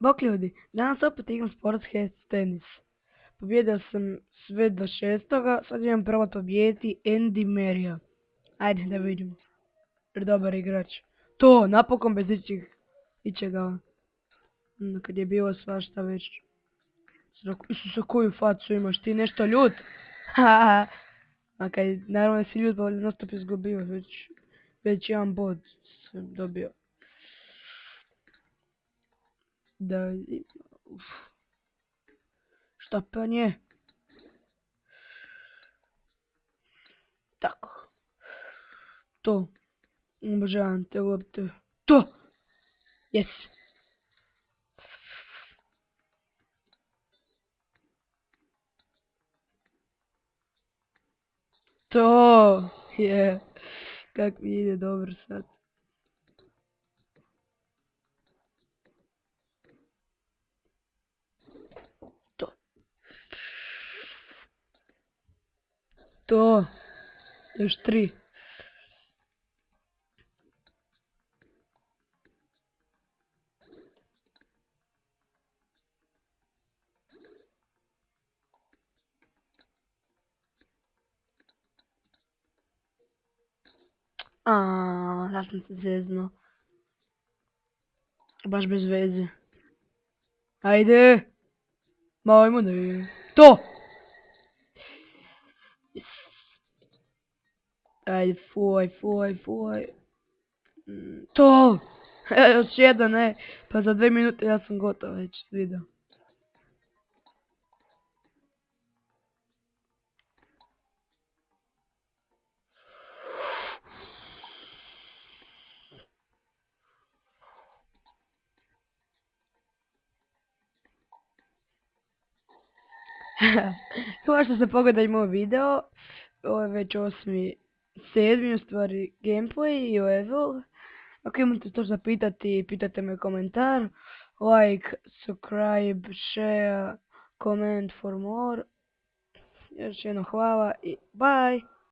Bok ljudi, danas opet igram sport head tenis. Pobjedio sam sve do šestoga, sad imam pravo pobijediti Andy Murraya. Ajde da vidimo. Jer dobar igrač. To, napokon bez ičega. Kad je bilo svašta već. Isuse, koju facu imaš, ti nešto ljut? Haha. A kad naravno si ljut, pa jednostavno izgubio, već jedan bod sam dobio. Da, štapanje. Tako. To. Obožavam te lopte. To! Yes! To! Je! Kak mi ide dobro sad. To! To! Još 3. Sad sam se zeznuo. Baš bez veze. Ajde! Ajmo da je. To! Yes. Ajde, fuj. To! Još jedan, ne. Pa za 2 minute ja sam gotov već video. Hvala što ste pogledali moj video. Ovo je već 8.7. u stvari gameplay i level. Ako imate to za pitati, pitajte me komentar. Like, subscribe, share, comment for more. Još jedno hvala i bye!